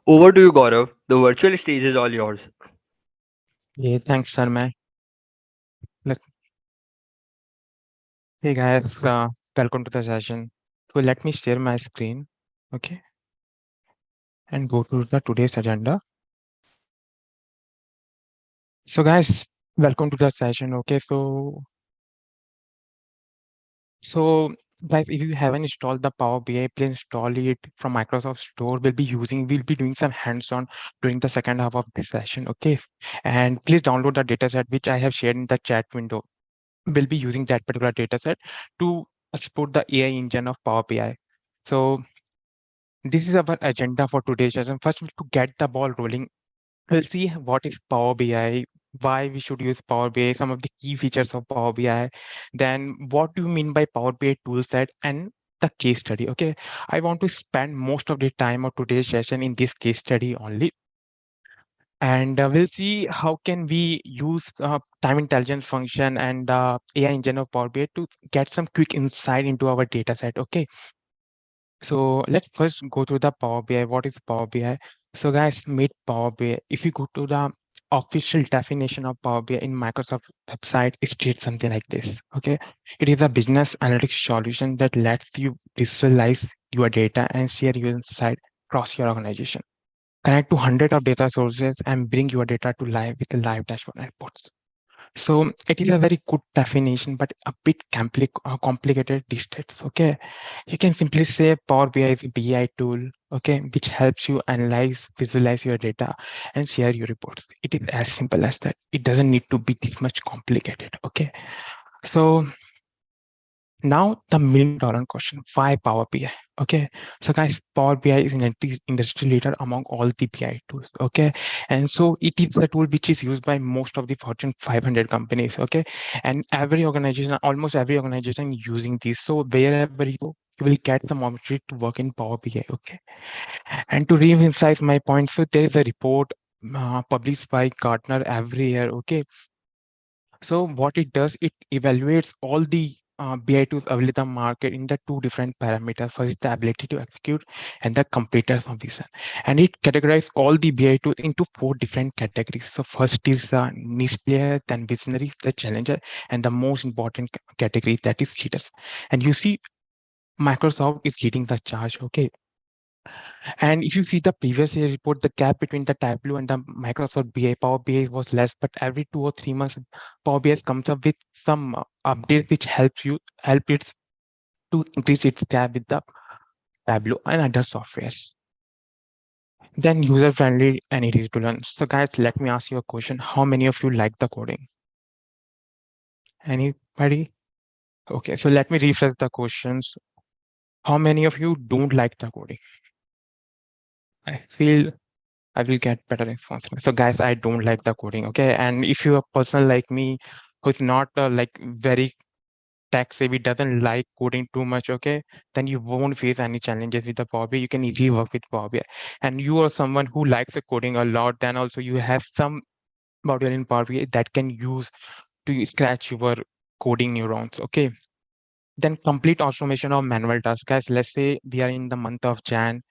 Over to you, Gaurav. The virtual stage is all yours. Yeah, thanks, Sarma. Let, hey guys, welcome to the session. So let me share my screen, okay, and go through the today's agenda. So guys, welcome to the session. Okay, so guys, if you haven't installed the Power BI, please install it from Microsoft Store. We'll be doing some hands-on during the second half of this session. Okay, and please download the dataset which I have shared in the chat window. We'll be using that particular dataset to export the AI engine of Power BI. So this is our agenda for today's session. First, to get the ball rolling, we'll see what is Power BI, why we should use Power BI, some of the key features of Power BI, then what do you mean by Power BI toolset, and the case study. Okay, I want to spend most of the time of today's session in this case study only. And we'll see how can we use time intelligence function and AI engine of Power BI to get some quick insight into our data set. Okay, so let's first go to the Power BI. What is Power BI? So guys, meet Power BI. If you go to the official definition of Power BI in Microsoft website, it states something like this. Okay, it is a business analytics solution that lets you visualize your data and share your insight across your organization. Connect to hundreds of data sources and bring your data to life with live dashboard reports. So it is a very good definition, but a bit complicated these days. Okay, you can simply say Power BI is a BI tool, okay, which helps you analyze, visualize your data, and share your reports. It is as simple as that. It doesn't need to be this much complicated. Okay, so now the million dollar question, why Power BI? Okay, so guys, Power BI is an industry leader among all the BI tools. Okay, and so it is a tool which is used by most of the Fortune 500 companies. Okay, and every organization, almost every organization using this. So wherever you go, you will get some opportunity to work in Power BI. Okay, and to re-emphasize my point, so there is a report published by Gartner every year. Okay, so what it does, it evaluates all the BI tools available in the market in the two different parameters. First is the ability to execute and the completeness of vision. And it categorizes all the BI tools into four different categories. So first is the niche player, then visionary, the challenger, and the most important category that is leaders. And you see Microsoft is leading the charge. Okay, and if you see the previous year report, the gap between the Tableau and the Microsoft BI, Power BI was less, but every 2 or 3 months, Power BI comes up with some update which help it to increase its gap with the Tableau and other softwares. Then user friendly and easy to learn. So guys, let me ask you a question. How many of you like the coding? Anybody? Okay, so let me rephrase the questions. How many of you don't like the coding? I feel I will get better response. So guys, I don't like the coding. Okay. And if you're a person like me who is not like very tech savvy, doesn't like coding too much, okay, then you won't face any challenges with the Power BI. You can easily work with Power BI. And you are someone who likes the coding a lot, then also you have some module in Power BI that can use to scratch your coding neurons. Okay. Then complete automation of manual tasks. Guys, let's say we are in the month of Jan,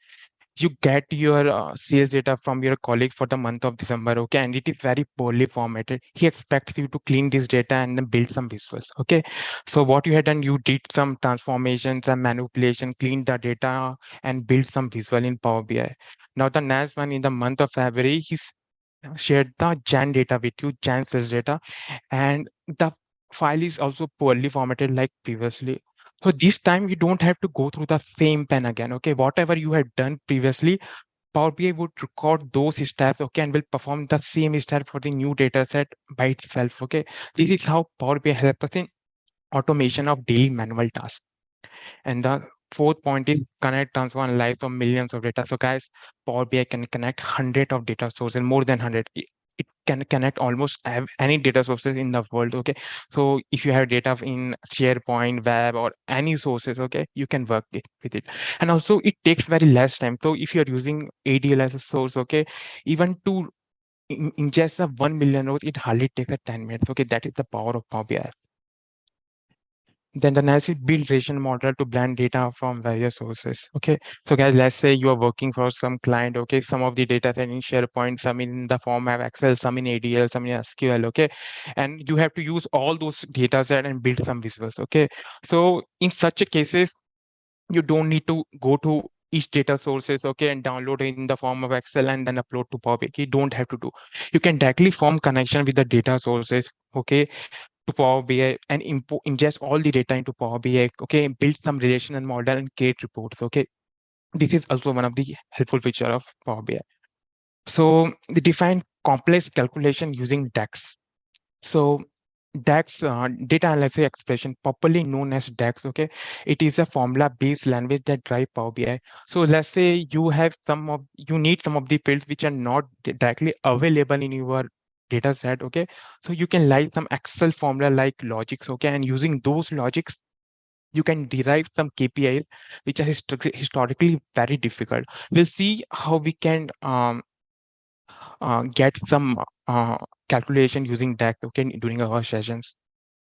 you get your sales data from your colleague for the month of December, okay, and it is very poorly formatted. He expects you to clean this data and then build some visuals, okay. So what you had done, you did some transformations and manipulation, cleaned the data and build some visual in Power BI. Now the next one, in the month of February, shared the Jan data with you, Jan sales data, and the file is also poorly formatted like previously. So this time you don't have to go through the same pen again. Okay, whatever you had done previously, Power BI would record those steps, okay, and will perform the same step for the new data set by itself. Okay, this is how Power BI helps us in automation of daily manual tasks. And the fourth point is connect, transfer, and analyze of millions of data. So guys, Power BI can connect hundred of data sources, more than 100. It can connect almost any data sources in the world. Okay, so if you have data in SharePoint, web, or any sources, okay, you can work with it. And also it takes very less time. So if you're using ADL as a source, okay, even to ingest a 1 million rows, it hardly takes a 10 minutes. Okay, that is the power of Power BI. Then the next is build relation model to blend data from various sources. Okay. So guys, let's say you are working for some client. Okay. Some of the data set in SharePoint, some in the format of Excel, some in ADL, some in SQL. Okay. And you have to use all those data set and build some visuals. Okay. So in such a cases, you don't need to go to each data sources, okay, and download in the form of Excel and then upload to Power BI. You don't have to do. You can directly form connection with the data sources, okay, to Power BI and ingest all the data into Power BI, okay, build some relational model and create reports, okay. This is also one of the helpful feature of Power BI. So they define complex calculation using DAX. So DAX, data analysis expression, popularly known as DAX, okay, it is a formula-based language that drive Power BI. So let's say you need some of the fields which are not directly available in your data set, okay. So you can write some Excel formula like logics, okay, and using those logics, you can derive some KPIs which are historically very difficult. We'll see how we can get some calculation using DAX, okay, during our sessions.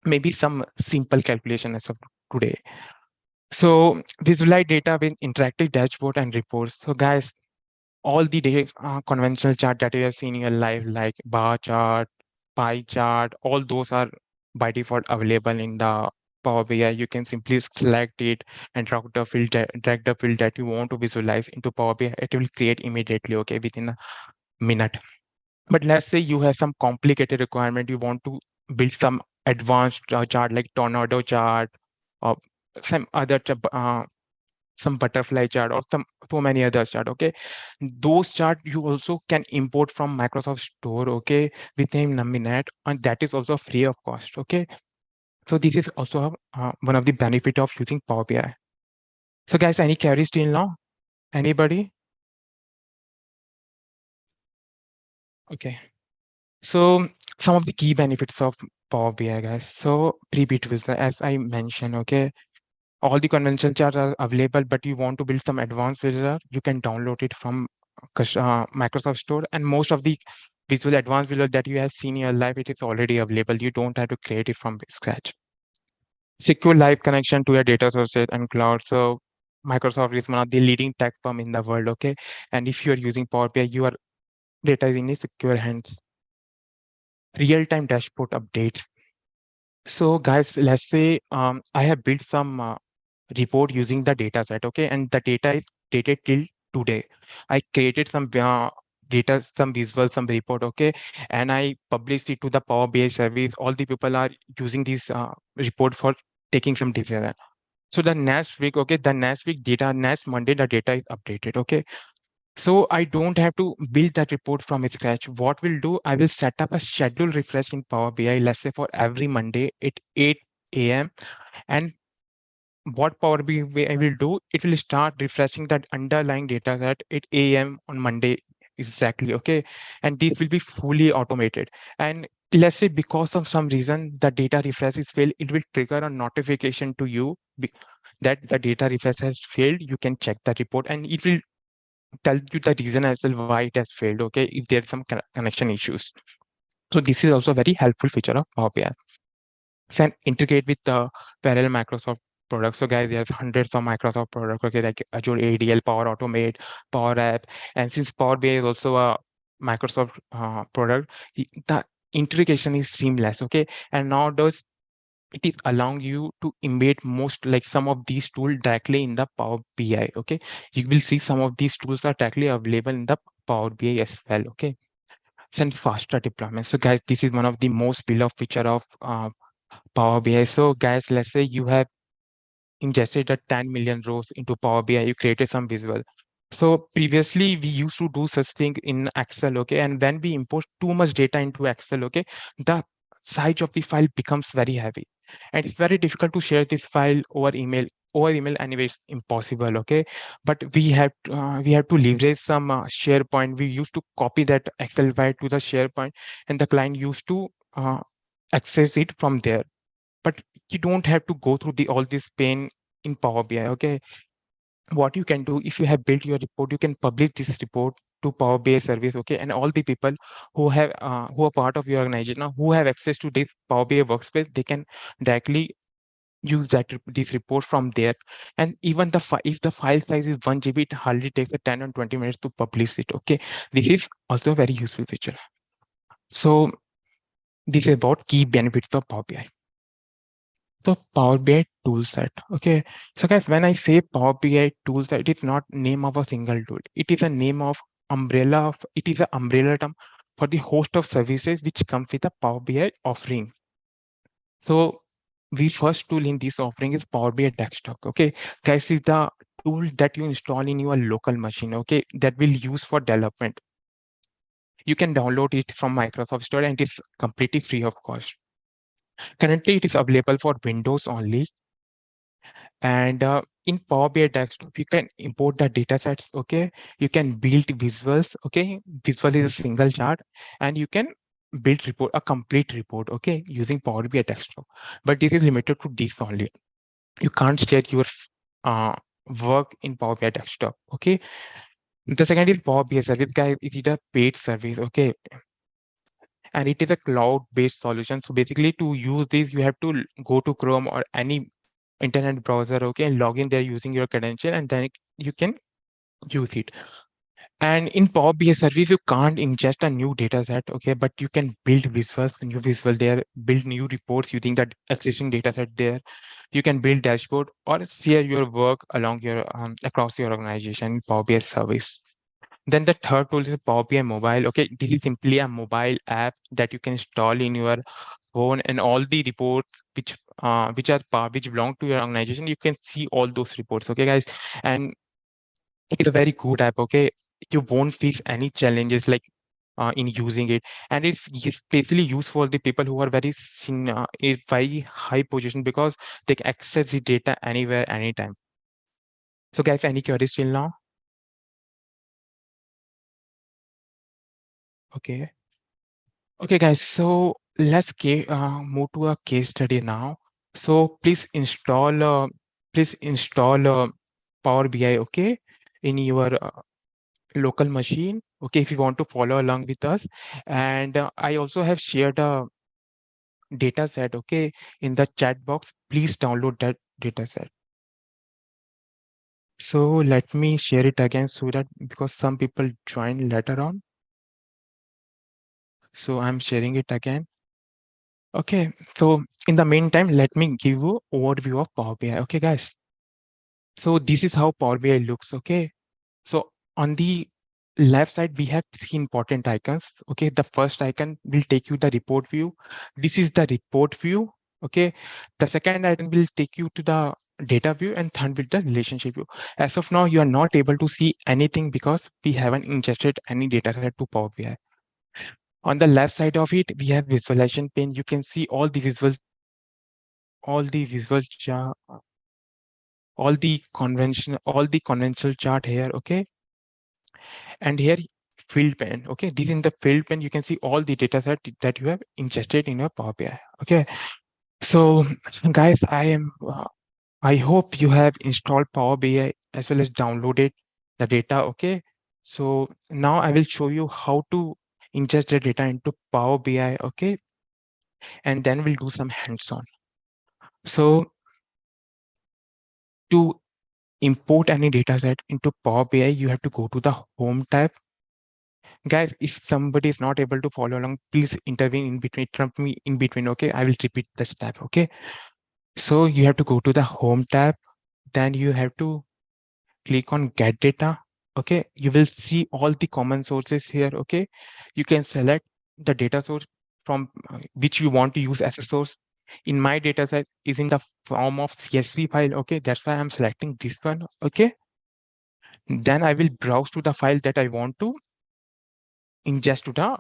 Maybe some simple calculation as of today. So visualize data with interactive dashboard and reports. So guys, all the data conventional chart that you have seen in your life, like bar chart, pie chart, all those are by default available in the Power BI. You can simply select it and drag the field that you want to visualize into Power BI. It will create immediately, okay, within a minute. But let's say you have some complicated requirement, you want to build some advanced chart like tornado chart or some other some butterfly chart or some so many other chart, okay. Those chart you also can import from Microsoft Store, okay, within a minute, and that is also free of cost, okay. So this is also one of the benefit of using Power BI. So guys, any queries till now? Anybody? Okay. So some of the key benefits of Power BI, guys. So pre-bit visual, as I mentioned, okay, all the conventional charts are available, but you want to build some advanced visual, you can download it from Microsoft Store, and most of the advanced visual that you have seen in your life, it is already available. You don't have to create it from scratch. Secure live connection to your data sources and cloud. So Microsoft is one of the leading tech firm in the world, okay, and if you are using Power BI, your data is in a secure hands. Real-time dashboard updates. So guys, let's say I have built some report using the data set, okay, and the data is dated till today. I created some data, some visual, some report, okay, and I published it to the Power BI service. All the people are using this report for taking some decision. So the next week, okay, the next week data, next Monday, the data is updated, okay. So I don't have to build that report from scratch. What we'll do, I will set up a schedule refresh in Power BI, let's say for every Monday at 8 a.m. And what Power BI will do, it will start refreshing that underlying data at 8 a.m. on Monday exactly, okay? And this will be fully automated. And let's say because of some reason the data refresh is failed, it will trigger a notification to you that the data refresh has failed. You can check the report and it will tell you the reason as well why it has failed, okay, if there's some connection issues. So this is also a very helpful feature of Power BI. So and integrate with the parallel Microsoft products. So guys, there's hundreds of Microsoft products, okay, like Azure ADL, Power Automate, Power App. And since Power BI is also a Microsoft product, the integration is seamless, okay. And nowadays it is allowing you to embed most like some of these tools directly in the Power BI, okay. You will see some of these tools are directly available in the Power BI as well, okay. Send faster deployment. So guys, this is one of the most beloved feature of Power BI. So guys, let's say you have ingested a 10 million rows into Power BI, you created some visual. So previously we used to do such thing in Excel, okay? And when we import too much data into Excel, okay, the size of the file becomes very heavy. And it's very difficult to share this file over email. Over email anyway, it's impossible, okay? But we have to leverage some SharePoint. We used to copy that Excel file to the SharePoint, and the client used to access it from there. But you don't have to go through the all this pain in Power BI, okay. What you can do, if you have built your report, you can publish this report to Power BI service, okay, and all the people who are part of your organization now, who have access to this Power BI workspace, they can directly use this report from there. And even if the file size is 1 GB, it hardly takes a 10 or 20 minutes to publish it. Okay, this is also a very useful feature. So this is about key benefits of Power BI. So Power BI toolset. Okay, so guys, when I say Power BI toolset, it is not name of a single tool. It is a name of umbrella of, it is an umbrella term for the host of services which comes with a Power BI offering. So the first tool in this offering is Power BI Desktop. Okay, guys, is the tool that you install in your local machine. Okay, that will use for development. You can download it from Microsoft Store and it's completely free of cost. Currently, it is available for Windows only. And in Power BI Desktop, you can import the data sets. Okay, you can build visuals. Okay, visual is a single chart, and you can build a complete report. Okay, using Power BI Desktop. But this is limited to this only. You can't share your uh, work in Power BI Desktop. Okay. The second is Power BI Service. Guys, it is a paid service. Okay, and it is a cloud-based solution. So basically, to use this, you have to go to Chrome or any internet browser, okay, and log in there using your credential, and then you can use it. And in Power BI service, you can't ingest a new data set, okay, but you can build visuals, new visual there, build new reports using that existing data set there. You can build dashboard or share your work along your across your organization in Power BI service. Then the third tool is Power BI Mobile. Okay, this is simply a mobile app that you can install in your phone, and all the reports which belong to your organization, you can see all those reports. Okay, guys, and it's a very good app. Okay, you won't face any challenges like in using it, and it's especially used for the people who are in very high position because they can access the data anywhere, anytime. So, guys, any queries till now? Okay. Okay, guys, so move to a case study now. So please install Power BI, okay, in your local machine, okay, if you want to follow along with us. And I also have shared a data set, okay, in the chat box. Please download that data set. So let me share it again so that because some people join later on. So I'm sharing it again. Okay, so in the meantime, let me give you overview of Power BI. Okay, guys. So this is how Power BI looks. Okay. So on the left side, we have three important icons. Okay. The first icon will take you the report view. This is the report view. Okay. The second icon will take you to the data view, and third with the relationship view. As of now, you are not able to see anything because we haven't ingested any data set to Power BI. On the left side of it, we have visualization pane. You can see all the visual chart, all the conventional chart here. Okay, and here field pane. Okay, this in the field pane, you can see all the data set that you have ingested in your Power BI. Okay, so guys, I hope you have installed Power BI as well as downloaded the data. Okay, so now I will show you how to ingest the data into Power BI. Okay, and then we'll do some hands-on. So to import any data set into Power BI, you have to go to the Home tab. Guys, if somebody is not able to follow along, please intervene in between, trump me in between. Okay, I will repeat this tab. Okay, so you have to go to the Home tab, then you have to click on Get Data. Okay, you will see all the common sources here. Okay, you can select the data source from which you want to use as a source. In my data set is in the form of CSV file. Okay, that's why I'm selecting this one. Okay, then I will browse to the file that I want to ingest to the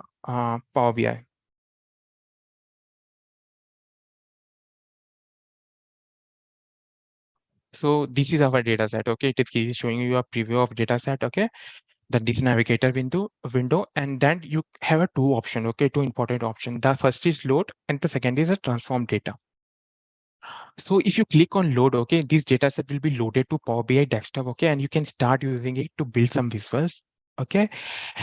Power BI. So this is our data set. Okay, it is showing you a preview of data set. Okay, the this navigator window, and then you have a two option. Okay, two important option. The first is load, and the second is a transform data. So if you click on load, okay, this data set will be loaded to Power BI desktop. Okay, and you can start using it to build some visuals. Okay,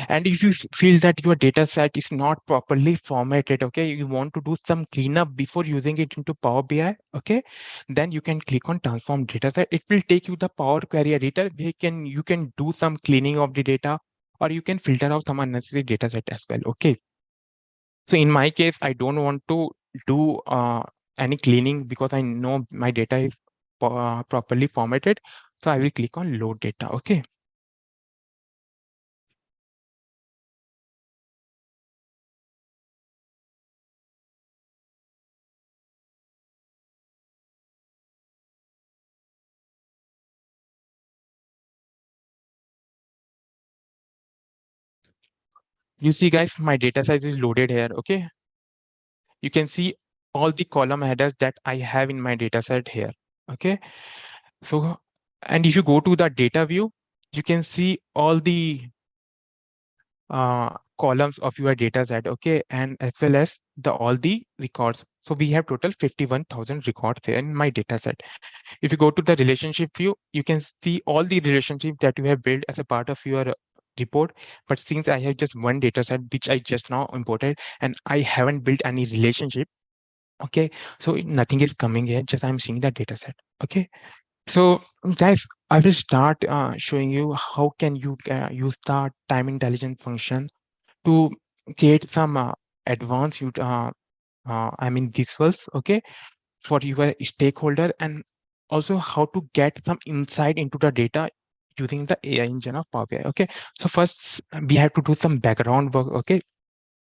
and if you feel that your data set is not properly formatted, okay, you want to do some cleanup before using it into Power BI, okay, then you can click on transform data set. It will take you the Power Query editor. You can do some cleaning of the data, or you can filter out some unnecessary data set as well. Okay, so in my case, I don't want to do any cleaning because I know my data is properly formatted. So I will click on load data. Okay. You see, guys, my data size is loaded here. Okay. You can see all the column headers that I have in my data set here. Okay. So, and if you go to the data view, you can see all the columns of your data set. Okay. And as well as the all the records. So we have total 51,000 records here in my data set. If you go to the relationship view, you can see all the relationship that you have built as a part of your report. But since I have just one data set, which I just now imported, and I haven't built any relationship, okay, so nothing is coming here, just I'm seeing the data set. Okay, so guys, I will start showing you how can you use the time intelligence function to create some advanced I mean visuals, okay, for your stakeholder, and also how to get some insight into the data using the AI engine of Power BI. Okay, so first we have to do some background work. Okay,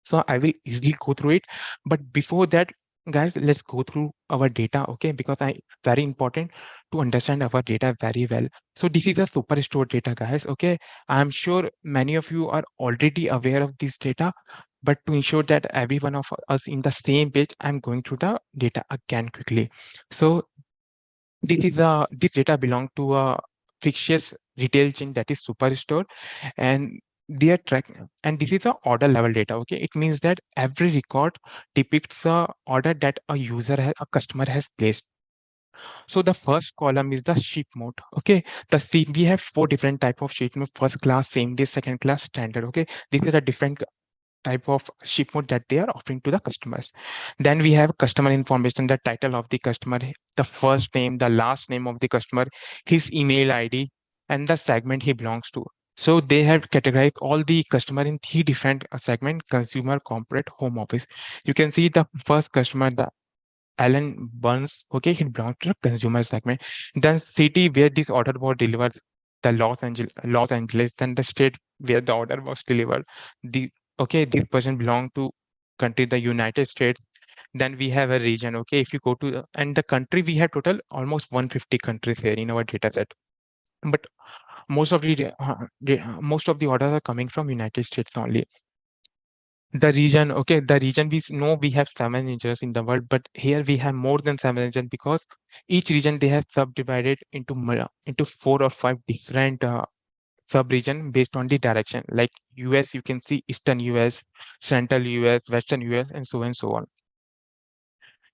so I will easily go through it, but before that, guys, let's go through our data. Okay, because I very important to understand our data very well. So this is a superstore data, guys. Okay, I'm sure many of you are already aware of this data, but to ensure that every one of us in the same page, I'm going through the data again quickly. So this data belong to a fictitious retail chain, that is Superstore, and they are track, and this is a order level data. Okay, it means that every record depicts a order that a customer has placed. So the first column is the ship mode. Okay, we have four different type of ship mode: first class, same day, second class, standard. Okay, these are the different type of ship mode that they are offering to the customers. Then we have customer information, the title of the customer, the first name, the last name of the customer, his email ID, and the segment he belongs to. So they have categorized all the customer in three different segment: consumer, corporate, home office. You can see the first customer, the Alan Burns, okay, he belongs to the consumer segment. Then city where this order was delivered, the Los Angeles. Then the state where the order was delivered. The okay, this person belong to country, the United States. Then we have a region. Okay, if you go to and the country, we have total almost 150 countries here in our data set. But most of the orders are coming from United States only. The region, okay, the region, we know we have seven regions in the world, but here we have more than seven regions because each region they have subdivided into four or five different sub-region based on the direction. Like US, you can see Eastern US, Central US, Western US, and so on.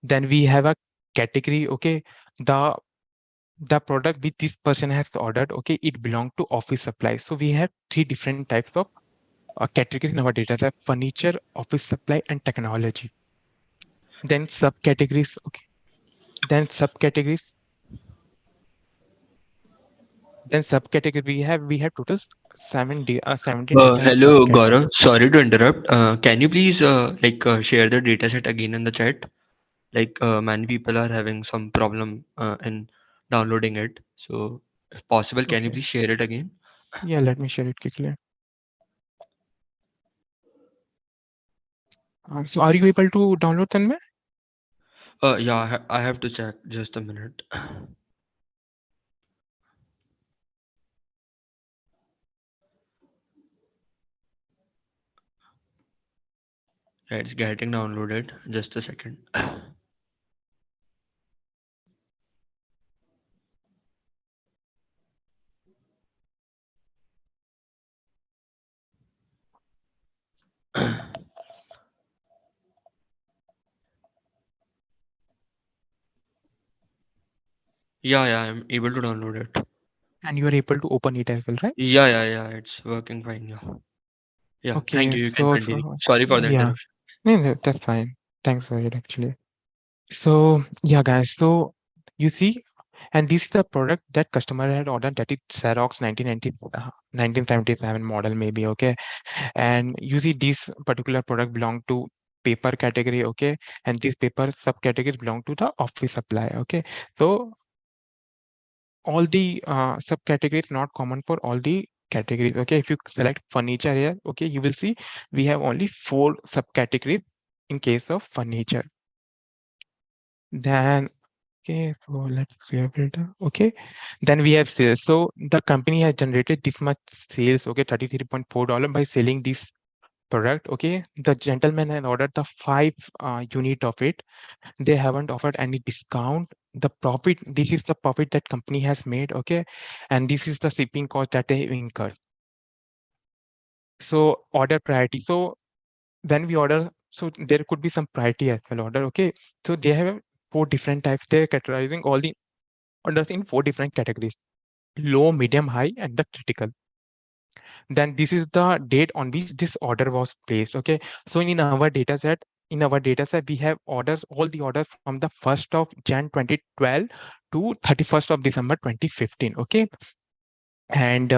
Then we have a category, okay, the the product which this person has ordered, okay, it belongs to office supplies. So we have three different types of categories in our data set: furniture, office supply, and technology. Then subcategories, okay. Then subcategories, then subcategory we have total 17 different Hello, Gaurav. subcategories. Sorry to interrupt. Can you please share the dataset again in the chat? Many people are having some problem in downloading it. So, if possible, can you Okay. please share it again? Yeah, let me share it quickly. So are you able to download them? Yeah, I have to check. Just a minute. Yeah, it's getting downloaded. Just a second. Yeah, I'm able to download it. and you are able to open it as well, right? Yeah, yeah, yeah. It's working fine. Yeah. Yeah. Thank Okay, you. You can so continue. Sorry for the yeah, interruption. no, no, that's fine. Thanks for it actually. So yeah, guys. So you see, and this is the product that customer had ordered. That is Xerox 1977 model, maybe. Okay, and you see this particular product belong to paper category. Okay, and these paper subcategories belong to the office supply. Okay, so all the subcategories not common for all the categories. Okay, if you select furniture here, okay, you will see we have only 4 subcategories in case of furniture. Then okay, so let's clear filter. Okay, then we have sales. So the company has generated this much sales, okay, $33.4 by selling this product. Okay, the gentleman had ordered the 5 unit of it. They haven't offered any discount. The profit, this is the profit that company has made. Okay, and this is the shipping cost that they incur. So order priority. So when we order, so there could be some priority as well order. Okay, so they have 4 different types. They're categorizing all the orders in 4 different categories: low, medium, high, and the critical. Then this is the date on which this order was placed. Okay, so in our data set we have orders, all the orders from the 1st of Jan 2012 to 31st of December 2015. Okay, and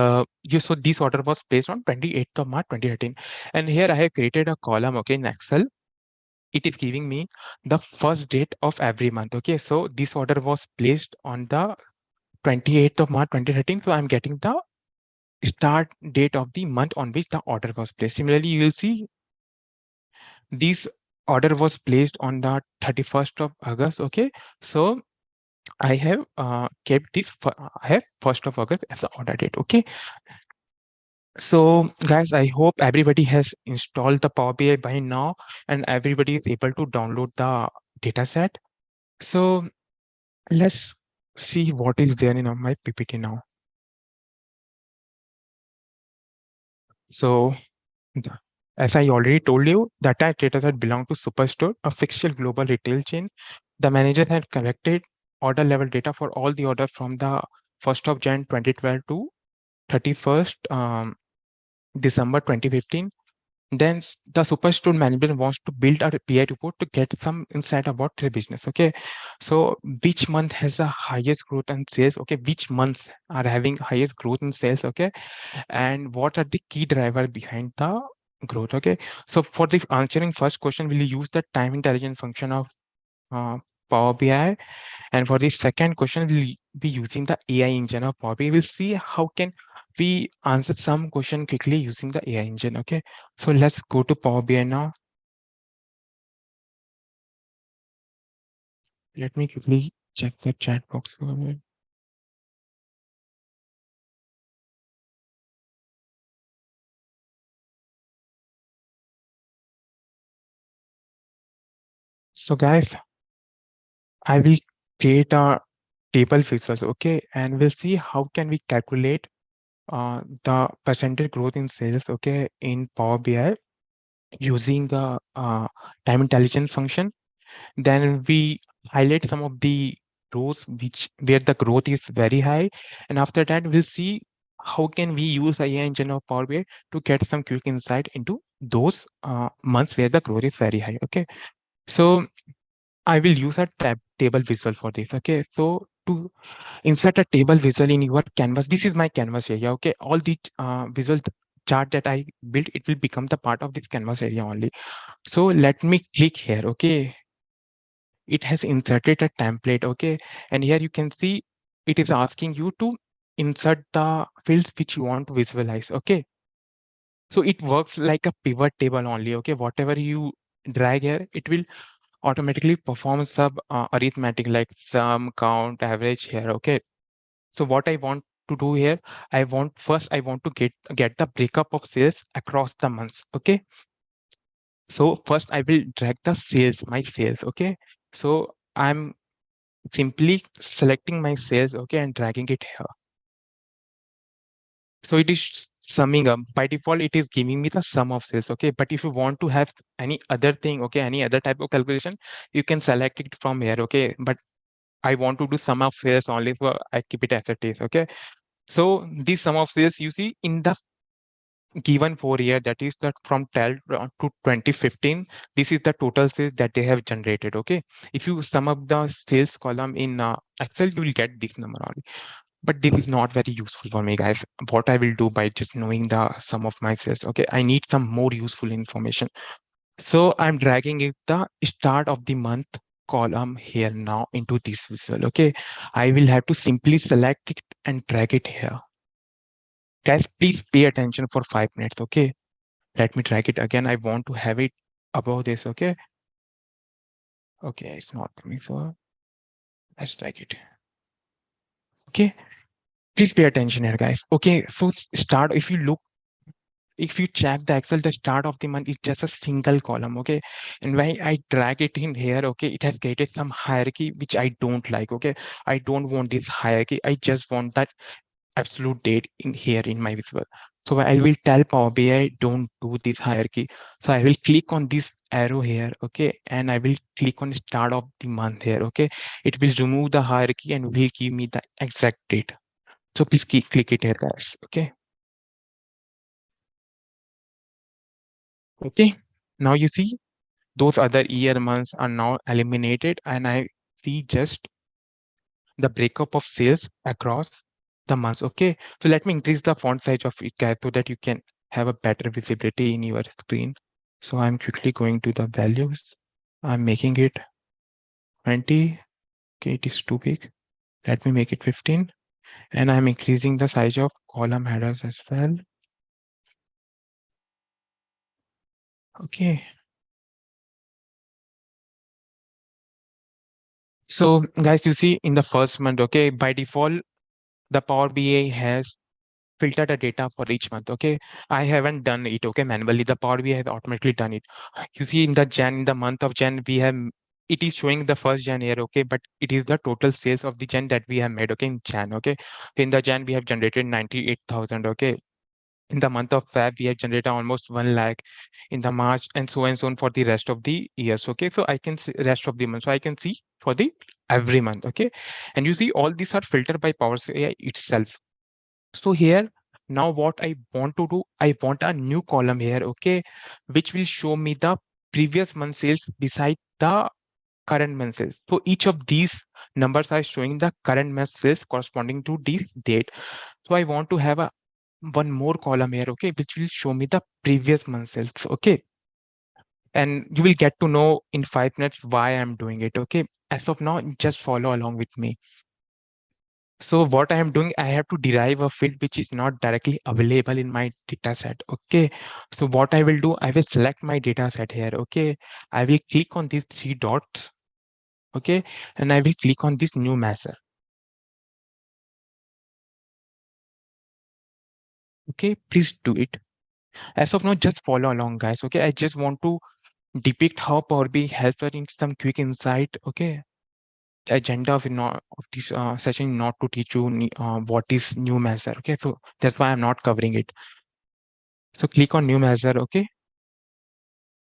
you so this order was placed on 28th of March 2013. And here I have created a column, okay, in Excel. It is giving me the first date of every month. Okay, so this order was placed on the 28th of March 2013, so I'm getting the start date of the month on which the order was placed. Similarly, you will see this order was placed on the 31st of August. Okay, so I have kept this. I have 1st of August as the order date. Okay, so guys, I hope everybody has installed the Power BI by now, and everybody is able to download the dataset. So let's see what is there in my PPT now. So as I already told you, that data set belonged to Superstore, a fictional global retail chain. The manager had collected order level data for all the orders from the 1st of Jan 2012 to 31st December 2015. Then the Superstore management wants to build a BI report to get some insight about their business. Okay, so which month has the highest growth in sales? Okay, which months are having highest growth in sales? Okay, and what are the key driver behind the growth? Okay, so for the answering first question, will you use the time intelligence function of uh, Power BI? And for the second question, we'll be using the AI engine of Power BI. We'll see how can we answer some question quickly using the AI engine. Okay, so let's go to Power BI now. Let me quickly check the chat box for a minute. So guys, I will create a table visuals. Okay, and we'll see how can we calculate the percentage growth in sales, okay, in Power BI using the time intelligence function. Then we highlight some of the rows which where the growth is very high, and after that we'll see how can we use AI engine of Power BI to get some quick insight into those months where the growth is very high. Okay, so I will use a table visual for this. Okay, so to insert a table visual in your canvas, this is my canvas area. Okay, all the visual chart that I built, it will become the part of this canvas area only. So let me click here. Okay, it has inserted a template. Okay, and here you can see it is asking you to insert the fields which you want to visualize. Okay, so it works like a pivot table only. Okay, whatever you drag here, it will automatically perform sub arithmetic like sum, count, average here. Okay, so what I want to do here, I want to get the breakup of sales across the months. Okay, so first I will drag the sales, my sales. Okay, so I'm simply selecting my sales, okay, and dragging it here. So it is summing up. By default, it is giving me the sum of sales, okay. But if you want to have any other thing, okay, any other type of calculation, you can select it from here, okay. But I want to do sum of sales only, so I keep it as it is, okay. So this sum of sales you see in the given 4 year, that is that from 12 to 2015, this is the total sales that they have generated. Okay, if you sum up the sales column in Excel, you will get this number only. But this is not very useful for me, guys. What I will do by just knowing the sum of my sales, okay, I need some more useful information. So I'm dragging it the start of the month column here now into this visual. Okay, I will have to simply select it and drag it here. Guys, please pay attention for 5 minutes. Okay, let me drag it again. I want to have it above this. Okay, okay, it's not coming. So let's drag it. Okay, please pay attention here, guys. Okay, so start. If you check the Excel, the start of the month is just a single column. Okay, and when I drag it in here, okay, it has created some hierarchy which I don't like. Okay, I don't want this hierarchy. I just want that absolute date in here in my visual. So I will tell Power BI don't do this hierarchy. So I will click on this arrow here, okay, and I will click on start of the month here, okay. It will remove the hierarchy and will give me the exact date. So please click it here, guys. Okay. Okay. Now you see those other year months are now eliminated, and I see just the breakup of sales across the months. Okay, so let me increase the font size of it, guys, so that you can have a better visibility in your screen. So I'm quickly going to the values. I'm making it 20. Okay, it is too big. Let me make it 15. And I'm increasing the size of column headers as well. Okay. So guys, you see in the first month, okay, by default, the Power BI has filter the data for each month. Okay, I haven't done it. Okay, manually the Power BI has automatically done it. You see in the month of Jan, we have it is showing the first Jan here. Okay, but it is the total sales of the Jan that we have made. Okay, in Jan. Okay, in the Jan we have generated 98,000. Okay, in the month of Feb we have generated almost 1 lakh. In the March and so on for the rest of the years. Okay, so I can see rest of the month. So I can see for the every month. Okay, and you see all these are filtered by Power BI itself. So here, now what I want to do, I want a new column here, okay, which will show me the previous month sales beside the current month sales. So each of these numbers are showing the current month sales corresponding to this date. So I want to have a one more column here, okay, which will show me the previous month sales, okay. And you will get to know in 5 minutes why I'm doing it, okay. As of now, just follow along with me. So what I am doing, I have to derive a field which is not directly available in my data set. Okay. So what I will do, I will select my data set here. Okay. I will click on these three dots. Okay. And I will click on this new measure. Okay. Please do it. As of now, just follow along, guys. Okay. I just want to depict how Power BI helps us in some quick insight. Okay. Agenda of not of this session not to teach you what is new measure. Okay. So that's why I'm not covering it. So click on new measure. Okay.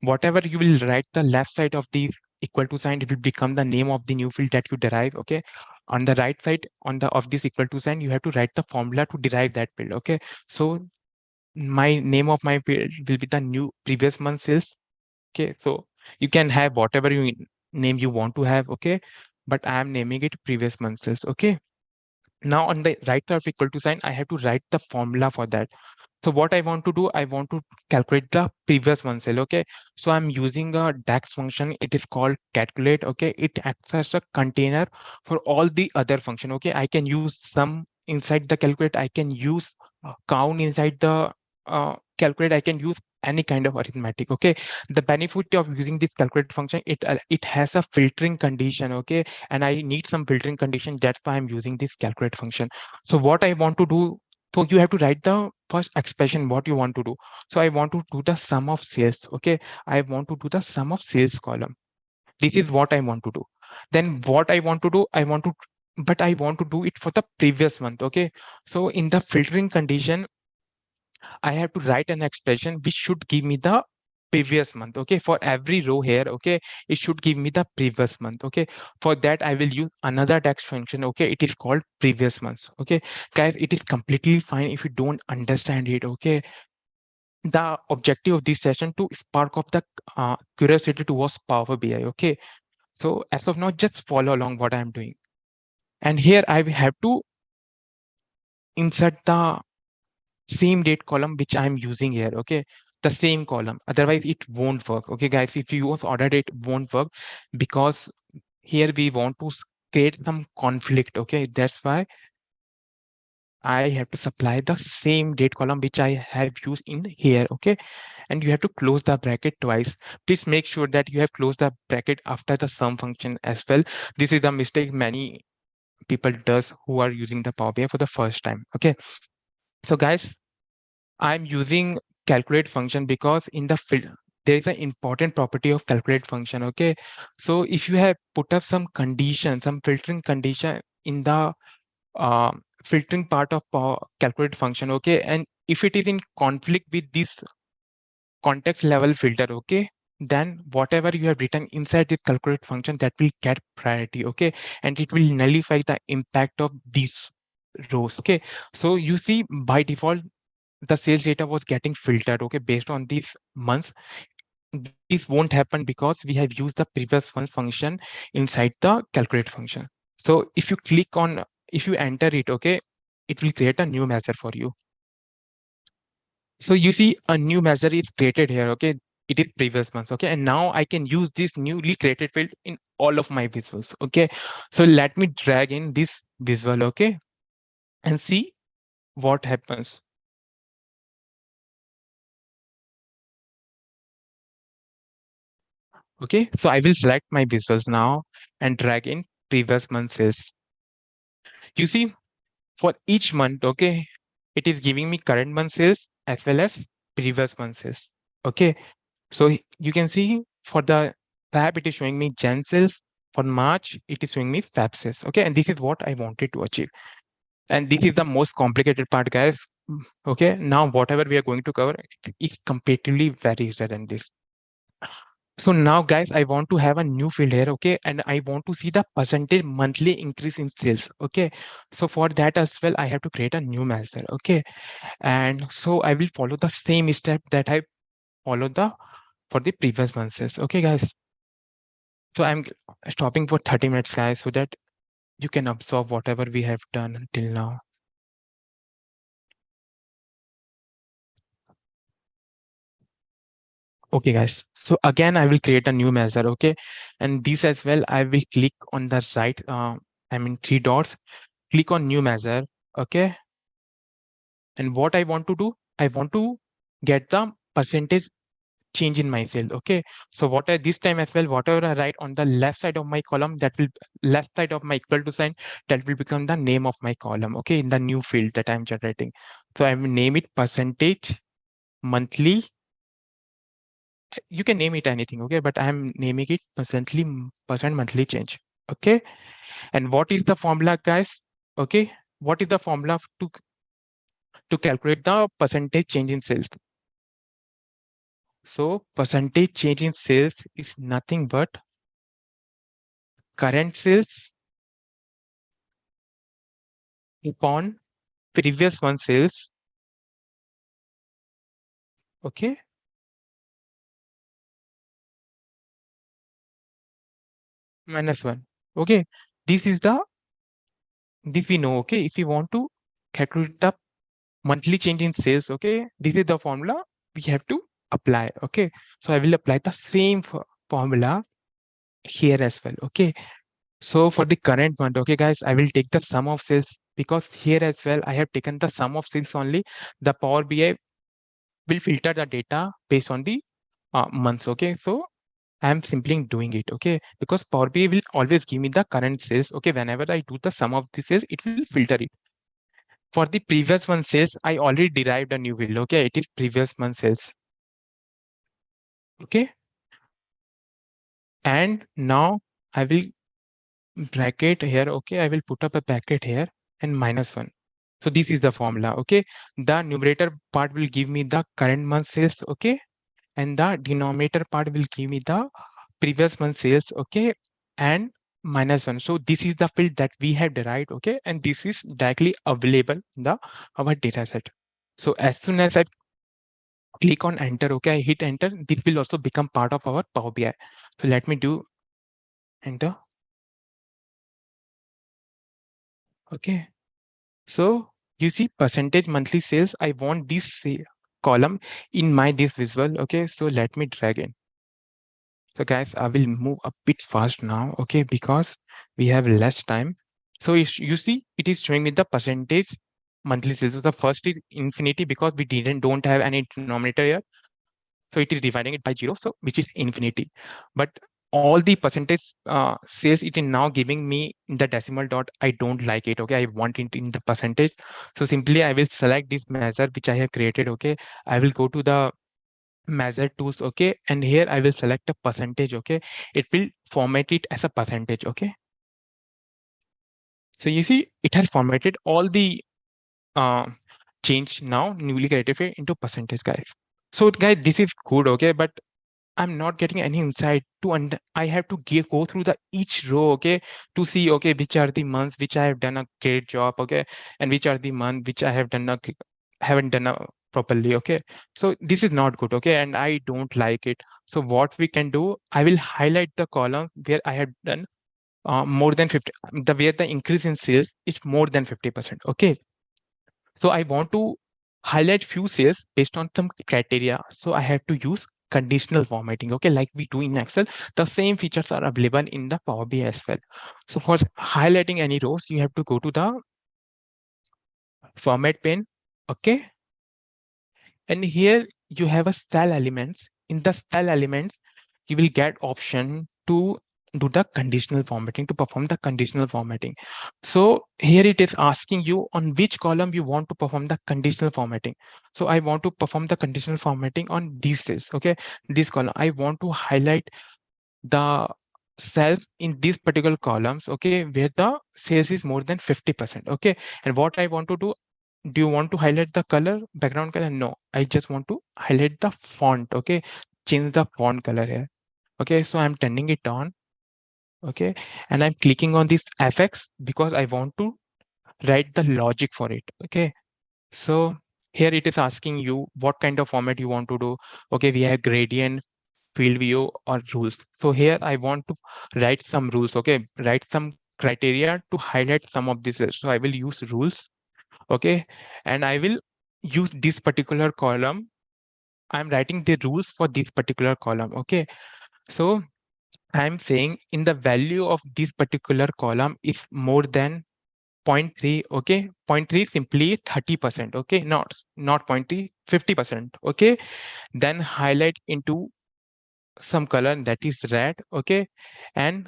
Whatever you will write the left side of the equal to sign, it will become the name of the new field that you derive. Okay, on the right side on the of this equal to sign, you have to write the formula to derive that field. Okay, so my name of my field will be the new previous month sales. Okay, so you can have whatever you name you want to have. Okay, but I am naming it previous month sales. Okay, now on the right side of equal to sign, I have to write the formula for that. So what I want to do, I want to calculate the previous one cell. Okay. So I'm using a DAX function. It is called calculate. Okay. It acts as a container for all the other function. Okay. I can use sum inside the calculate. I can use count inside the calculate. I can use any kind of arithmetic. Okay. The benefit of using this calculate function, it has a filtering condition. Okay. And I need some filtering condition. That's why I'm using this calculate function. So what I want to do, so you have to write the first expression what you want to do. So I want to do the sum of sales. Okay, I want to do the sum of sales column. This is what I want to do. Then what I want to do, but I want to do it for the previous month. Okay, so in the filtering condition, I have to write an expression which should give me the previous month. Okay, for every row here, okay, it should give me the previous month. Okay, for that I will use another text function. Okay, it is called previous months. Okay, guys, it is completely fine if you don't understand it. Okay, the objective of this session to spark up the curiosity towards Power BI. Okay, so as of now, just follow along what I'm doing. And here I have to insert the same date column which I'm using here. Okay, the same column. Otherwise, it won't work. Okay, guys, if you use order date, it won't work because here we want to create some conflict. Okay, that's why I have to supply the same date column which I have used in here. Okay, and you have to close the bracket twice. Please make sure that you have closed the bracket after the sum function as well. This is the mistake many people does who are using the Power BI for the first time. Okay, so guys, I'm using calculate function because in the field there is an important property of calculate function. Okay, so if you have put up some condition, some filtering condition in the filtering part of calculate function, okay, and if it is in conflict with this context level filter, okay, then whatever you have written inside the calculate function, that will get priority. Okay, and it will nullify the impact of these rows. Okay, so you see by default the sales data was getting filtered, okay, based on these months. This won't happen because we have used the previous one function inside the calculate function. So if you click on, if you enter it, okay, it will create a new measure for you. So you see a new measure is created here. Okay, it is previous months. Okay, and now I can use this newly created field in all of my visuals. Okay, so let me drag in this visual, okay, and see what happens. Okay, so I will select my visuals now and drag in previous month sales. You see, for each month, okay, it is giving me current month sales as well as previous month sales. Okay, so you can see for the Fab, it is showing me Jan sales. For March, it is showing me Fab sales. Okay, and this is what I wanted to achieve. And this is the most complicated part, guys. Okay, now whatever we are going to cover is completely very easier than this. So now, guys, I want to have a new field here, okay? And I want to see the percentage monthly increase in sales, okay? So for that as well, I have to create a new measure, okay? And so I will follow the same step that I followed the for the previous months, okay, guys? So I'm stopping for 30 minutes, guys, so that you can absorb whatever we have done until now. Okay, guys. So again, I will create a new measure, okay? And this as well, I will click on the right, I mean, three dots, click on new measure, okay? And what I want to do, I want to get the percentage change in my cell. Okay. So what I this time as well, whatever I write on the left side of my column, that will left side of my equal to sign, that will become the name of my column. Okay. In the new field that I'm generating. So I will name it percentage monthly. You can name it anything. Okay. But I'm naming it percent monthly change. Okay. And what is the formula, guys? Okay. What is the formula to calculate the percentage change in sales? So percentage change in sales is nothing but current sales upon previous one sales, okay, minus one. Okay, this is the, this we know. Okay, if you want to calculate the monthly change in sales, okay, this is the formula we have to apply. Okay, so I will apply the same formula here as well. Okay, so for the current month, okay, guys, I will take the sum of sales because here as well I have taken the sum of sales only. The Power BI will filter the data based on the months. Okay, so I'm simply doing it, okay, because Power BI will always give me the current sales. Okay, whenever I do the sum of the sales, it will filter it. For the previous one sales, I already derived a new value. Okay, it is previous month sales. Okay, and now I will bracket here. Okay, I will put up a bracket here and minus one. So this is the formula. Okay, the numerator part will give me the current month sales. Okay, and the denominator part will give me the previous month sales, okay, and -1. So this is the field that we have derived, okay, and this is directly available in the our data set. So as soon as I click on enter, okay, I hit enter, this will also become part of our Power BI. So let me do enter, okay. So you see percentage monthly sales, I want this column in my this visual, okay. So let me drag in. So guys, I will move a bit fast now, okay, because we have less time. So you see, it is showing me the percentage monthly sales. So the first is infinity because we don't have any denominator here. So it is dividing it by 0, so which is infinity. But all the percentage sales, it is now giving me in the decimal dot. I don't like it, okay. I want it in the percentage. So simply I will select this measure which I have created, okay. I will go to the measure tools, okay, and here I will select a percentage, okay. It will format it as a percentage, okay. So you see it has formatted all the uh, change now newly created field into percentage, guys. So guys, this is good, okay, but I'm not getting any insight to I have to go through the each row, okay, to see, okay, which are the months which I have done a great job, okay, and which are the month which I have done haven't done properly, okay. So this is not good, okay, and I don't like it. So what we can do, I will highlight the column where I have done more than 50, the where the increase in sales is more than 50%, okay. So I want to highlight few sales based on some criteria. So I have to use conditional formatting, okay, like we do in Excel. The same features are available in the Power BI as well. So for highlighting any rows, you have to go to the format pane, okay, and here you have a style elements. In the style elements, you will get option to do the conditional formatting, to perform the conditional formatting. So here it is asking you on which column you want to perform the conditional formatting. So I want to perform the conditional formatting on these cells, okay. This column I want to highlight the cells in these particular columns, okay, where the sales is more than 50%, okay. And what I want to do you want to highlight the color, background color? No, I just want to highlight the font, okay. Change the font color here, okay. So I'm turning it on, okay, and I'm clicking on this fx because I want to write the logic for it, okay. So here it is asking you what kind of format you want to do, okay. We have gradient, field view, or rules. So here I want to write some rules, okay, write some criteria to highlight some of this. So I will use rules, okay, and I will use this particular column. I'm writing the rules for this particular column, okay. So I'm saying in the value of this particular column is more than zero point 0.3, okay. Zero point 0.3 simply 30%, okay, not 0.3, 50%, okay. Then highlight into some color that is red, okay. And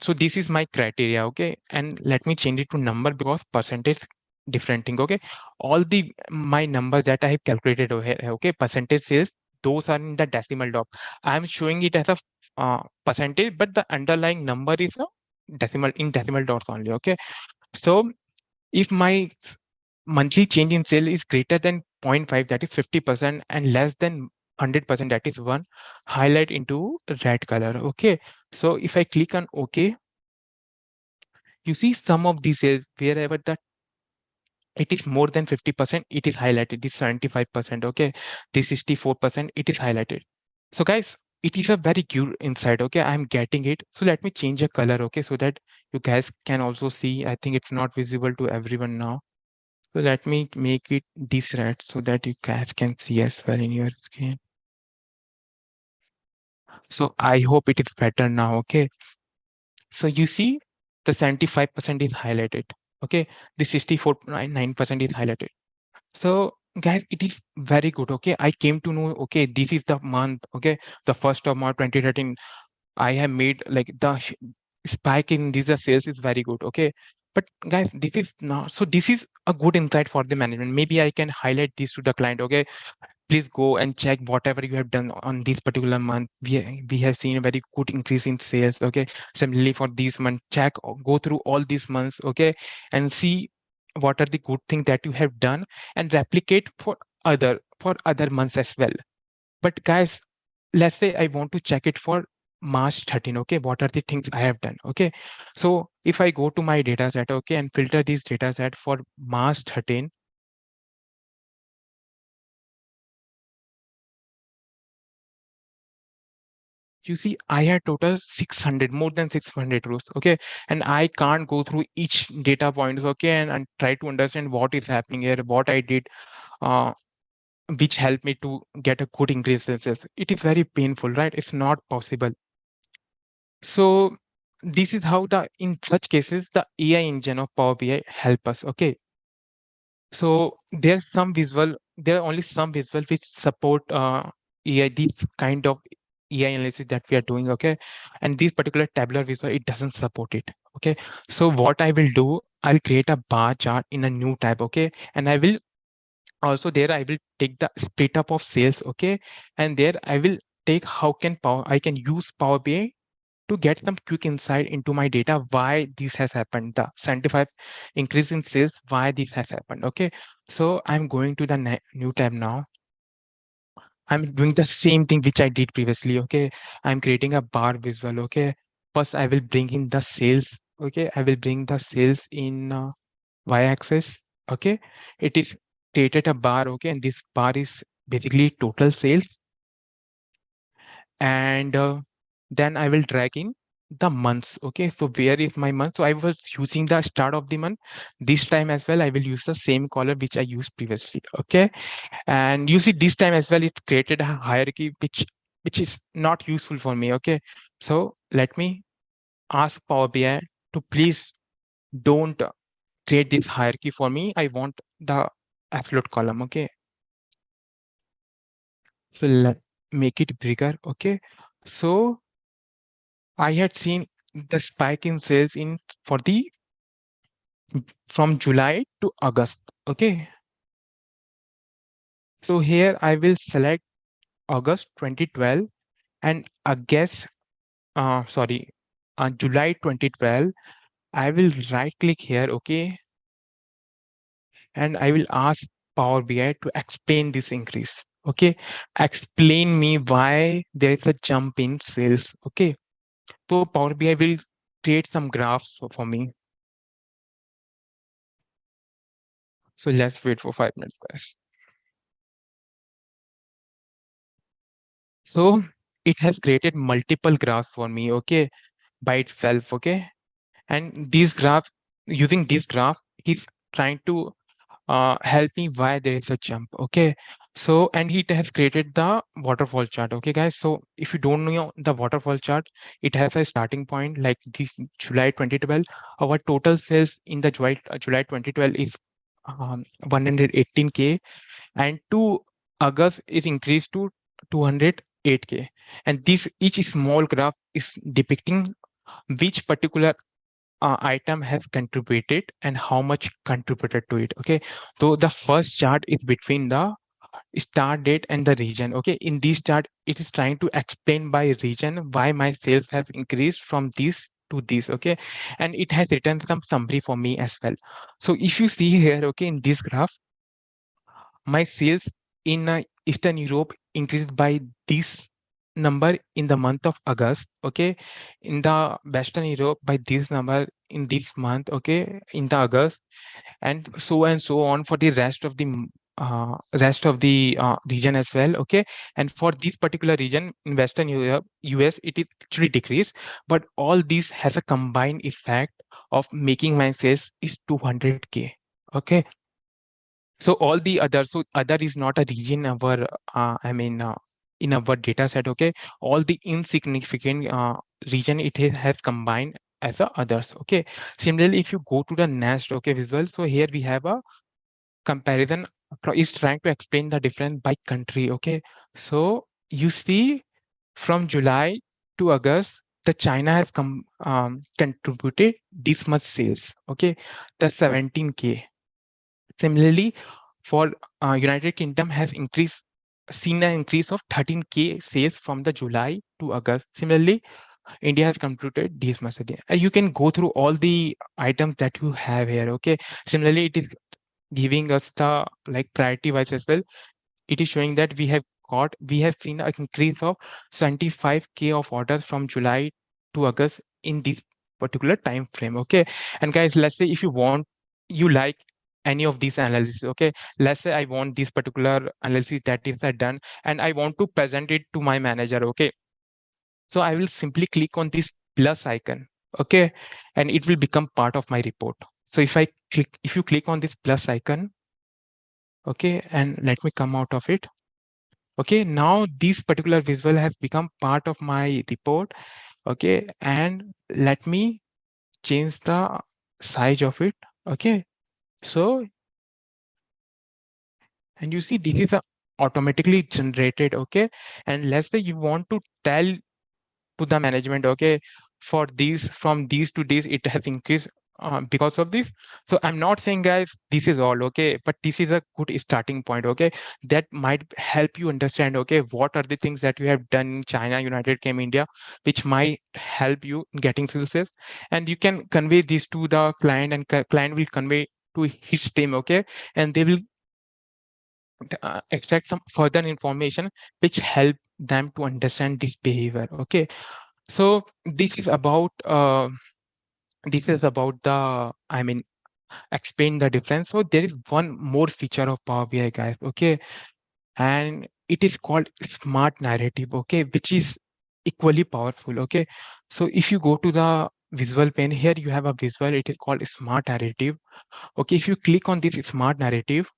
so this is my criteria, okay. And let me change it to number because percentage different thing, okay. All the my numbers that I have calculated over here, okay, percentage sales, those are in the decimal dot. I'm showing it as a percentage, but the underlying number is a decimal, in decimal dots only, okay. So if my monthly change in sale is greater than 0.5, that is 50%, and less than 100%, that is 1, highlight into red color, okay. So if I click on OK, you see some of these sales wherever the it is more than 50%, it is highlighted. This 75%, okay. This 64%, it is highlighted. So guys, it is a very good insight, okay. I'm getting it. So let me change a color, okay, so that you guys can also see. I think it's not visible to everyone now. So let me make it this red so that you guys can see as well in your screen. So I hope it is better now, okay. So you see the 75% is highlighted, okay. The 64.9% is highlighted. So guys, it is very good, okay. I came to know, okay, this is the month, okay, the 1st of March 2013. I have made like the spike in these sales is very good, okay. But guys, this is not, so this is a good insight for the management. Maybe I can highlight this to the client, okay. Please go and check whatever you have done on this particular month. We have seen a very good increase in sales, okay. Similarly for this month, check, go through all these months, okay, and see what are the good things that you have done and replicate for other months as well. But guys, let's say I want to check it for March 13. Okay, what are the things I have done? Okay, so if I go to my data set, okay, and filter this data set for March 13, you see I had total 600, more than 600 rows. Okay, and I can't go through each data points. Okay, and try to understand what is happening here, what I did, uh, which helped me to get a good increase in sales. It is very painful, right? It's not possible. So this is how the in such cases the AI engine of Power BI help us. Okay, so there are only some visual which support AI, this kind of AI analysis that we are doing. Okay, and this particular tabular visual, it doesn't support it. Okay, so what I will do, I'll create a bar chart in a new tab. Okay, and I will also there I will take the split up of sales. Okay, and there I will take how can power I can use Power BI to get some quick insight into my data, why this has happened, the 75 increase in sales, why this has happened. Okay, so I'm going to the new tab now. I'm doing the same thing which I did previously. Okay, I'm creating a bar visual. Okay, first I will bring in the sales. Okay, I will bring the sales in y-axis. Okay, it is created a bar. Okay, and this bar is basically total sales. And then I will drag in the months. Okay, so where is my month? So I was using the start of the month. This time as well, I will use the same color which I used previously. Okay, and you see this time as well, it created a hierarchy which is not useful for me. Okay, so let me ask Power BI to please don't create this hierarchy for me. I want the absolute column. Okay, so let make it bigger. Okay, so I had seen the spike in sales in for the from July to August. Okay, so here I will select August 2012 and August, sorry, July 2012. I will right click here. Okay, and I will ask Power BI to explain this increase. Okay, explain me why there is a jump in sales. Okay, so Power BI will create some graphs for me. So let's wait for 5 minutes, guys. So it has created multiple graphs for me. Okay, by itself. Okay, and these graph, using this graph, it is trying to help me why there is a jump. Okay, so and it has created the waterfall chart. Okay, guys, so if you don't know the waterfall chart, it has a starting point like this July 2012. Our total sales in the July 2012 is 118K, and to August is increased to 208K, and this each small graph is depicting which particular item has contributed and how much contributed to it. Okay, so the first chart is between the start date and the region. Okay, in this chart it is trying to explain by region why my sales have increased from this to this. Okay, and it has written some summary for me as well. So if you see here, okay, in this graph, my sales in Eastern Europe increased by this number in the month of August. Okay, in the Western Europe by this number in this month. Okay, in the August, and so on for the rest of the region as well. Okay, and for this particular region in Western Europe, US, it is actually decreased, but all this has a combined effect of making my sales is 200K. Okay, so all the other, so other is not a region our in our data set. Okay, all the insignificant region has combined as a others. Okay, similarly if you go to the next, okay, visual, so here we have a comparison is trying to explain the difference by country. Okay, so you see from July to August, the China has contributed this much sales. Okay, the 17K. Similarly, for United Kingdom has seen an increase of 13K sales from the July to August. Similarly, India has computed this much again. You can go through all the items that you have here. Okay. Similarly, it is giving us the like priority wise as well. It is showing that we have record, we have seen an increase of 75K of orders from July to August in this particular time frame. Okay. And guys, let's say if you want, you like any of these analysis. Okay. Let's say I want this particular analysis that is done and I want to present it to my manager. Okay. So I will simply click on this plus icon. Okay. And it will become part of my report. So if you click on this plus icon, okay, and let me come out of it. Okay, now this particular visual has become part of my report. Okay, and let me change the size of it. Okay, so and you see this is automatically generated. Okay, and let's say you want to tell to the management, okay, for these from these to this it has increased because of this. So I'm not saying guys this is all okay, but this is a good starting point. Okay, that might help you understand, okay, what are the things that you have done in China, United Kingdom, India, which might help you in getting success. And you can convey this to the client, and client will convey to his team. Okay, and they will extract some further information which help them to understand this behavior. Okay, so this is about the, I mean, explain the difference. So there is one more feature of Power BI, guys. Okay, and it is called smart narrative. Okay, which is equally powerful. Okay, so if you go to the visual pane here, you have a visual. It is called smart narrative. Okay, if you click on this smart narrative,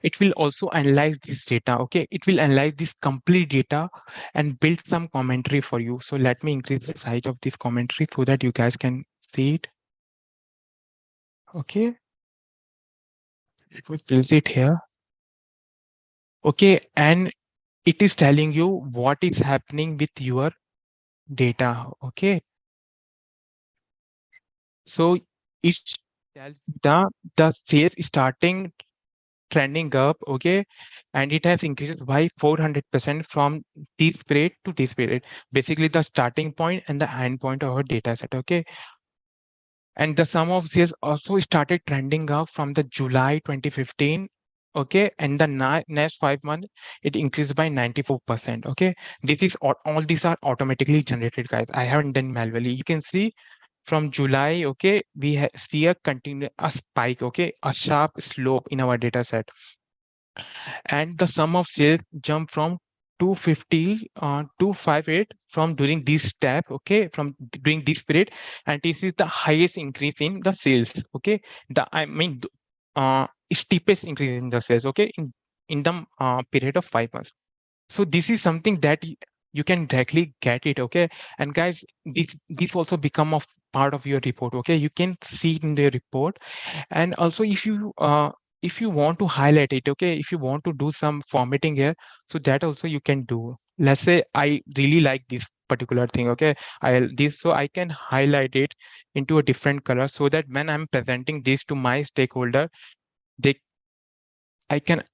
it will also analyze this data. Okay, it will analyze this complete data and build some commentary for you. So let me increase the size of this commentary so that you guys can see it. Okay, let me place it here. Okay, and it is telling you what is happening with your data. Okay, so it tells the sales starting trending up. Okay, and it has increased by 400% from this period to this period, basically the starting point and the end point of our data set. Okay, and the sum of sales also started trending up from the July 2015. Okay, and the next 5 months it increased by 94%. Okay, this is all these are automatically generated, guys. I haven't done manually. You can see from July, okay, we see a spike, okay, a sharp slope in our data set, and the sum of sales jump from 250 to 58 from during this step. Okay, from during this period, and this is the highest increase in the sales. Okay, the I mean steepest increase in the sales. Okay, in the period of 5 months. So this is something that you can directly get it. Okay, and guys, this also become a part of your report. Okay, you can see it in the report. And also if you want to highlight it, okay, if you want to do some formatting here, so that also you can do. Let's say I really like this particular thing. Okay, so I can highlight it into a different color so that when I'm presenting this to my stakeholder, they I can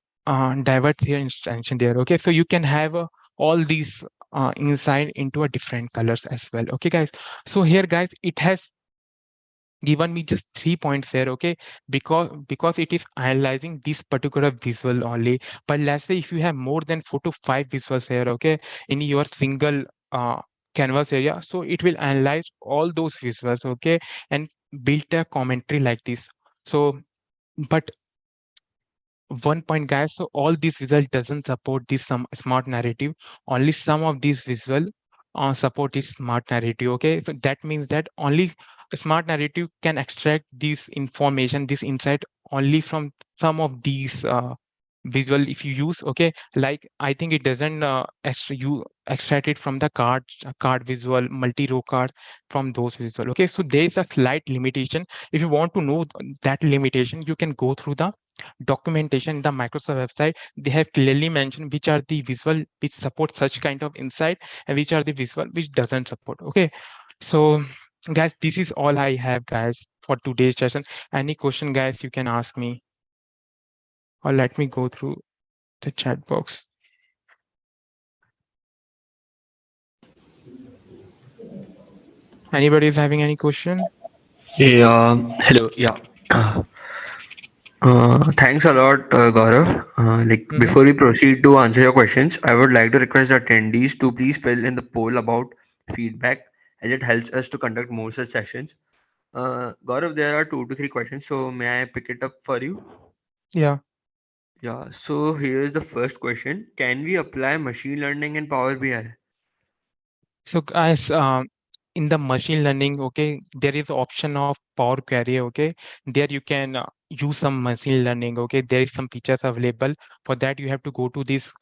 divert their attention there. Okay, so you can have all these inside into a different colors as well. Okay, guys. So here, guys, it has given me just 3 points here. Okay, because it is analyzing this particular visual only. But let's say if you have more than 4 to 5 visuals here, okay, in your single canvas area, so it will analyze all those visuals. Okay, and build a commentary like this. So, but one point, guys, so all these visual doesn't support this some smart narrative. Only some of these visual support this smart narrative. Okay, so that means that only a smart narrative can extract this information, this insight, only from some of these visual if you use. Okay, like I think it doesn't you extract it from the card visual, multi-row card, from those visual. Okay, so there is a slight limitation. If you want to know that limitation, you can go through the documentation in the Microsoft website. They have clearly mentioned which are the visual which support such kind of insight and which are the visual which doesn't support. Okay, so guys, this is all I have, guys, for today's session. Any question, guys, you can ask me, or let me go through the chat box. Anybody is having any question? Yeah, hello. Yeah. Thanks a lot, Gaurav. Like Mhm. before we proceed to answer your questions, I would like to request the attendees to please fill in the poll about feedback, as it helps us to conduct more such sessions. Gaurav, there are 2 to 3 questions, so may I pick it up for you? Yeah. Yeah. So here is the first question: can we apply machine learning in Power BI? So guys, in the machine learning, okay, there is option of Power Query, okay. There you can use some machine learning, okay. There is some features available. For that, you have to go to this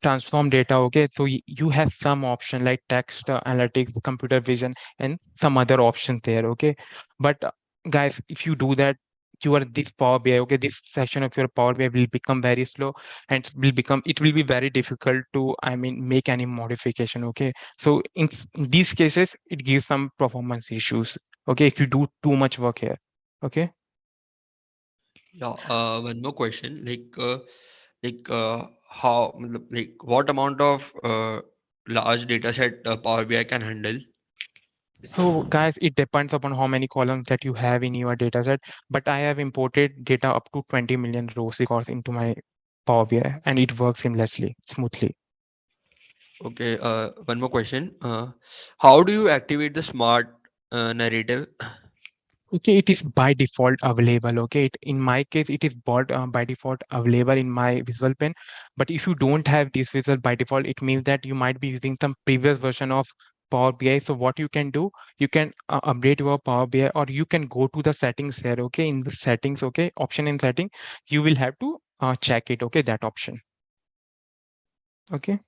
transform data, okay. So you have some option like text analytics, computer vision, and some other options there, okay. But guys, if you do that, your this Power BI, okay, this section of your Power BI will become very slow, and it will be very difficult to, I mean, make any modification, okay. So in these cases, it gives some performance issues, okay, if you do too much work here, okay. Yeah. One more question. How, like, what amount of large data set Power BI can handle? So guys, it depends upon how many columns that you have in your data set. But I have imported data up to 20 million rows records into my Power BI, and it works seamlessly, smoothly. Okay, one more question. How do you activate the smart narrative? Okay, it is by default available. Okay, in my case, it is by default available in my Visual Pen. But if you don't have this visual by default, it means that you might be using some previous version of Power BI. So what you can do, you can update your Power BI, or you can go to the settings here. Okay, in the settings, okay, option in setting, you will have to check it. Okay, that option. Okay.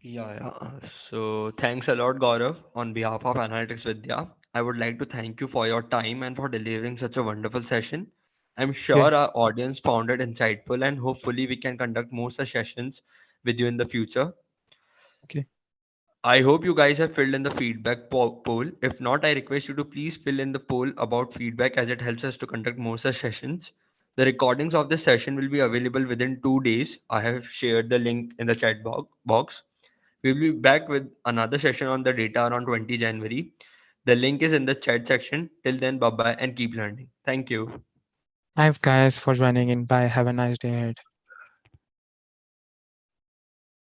Yeah, yeah. So thanks a lot, Gaurav. On behalf of Analytics Vidya, I would like to thank you for your time and for delivering such a wonderful session. I'm Yeah. sure our audience found it insightful, and hopefully we can conduct more such sessions with you in the future. Okay. I hope you guys have filled in the feedback poll. If not, I request you to please fill in the poll about feedback, as it helps us to conduct more such sessions. The recordings of this session will be available within 2 days. I have shared the link in the chat box. We will be back with another session on the data around 20 January. The link is in the chat section. Till then, bye bye and keep learning. Thank you. Thanks, guys, for joining in. Bye. Have a nice day ahead.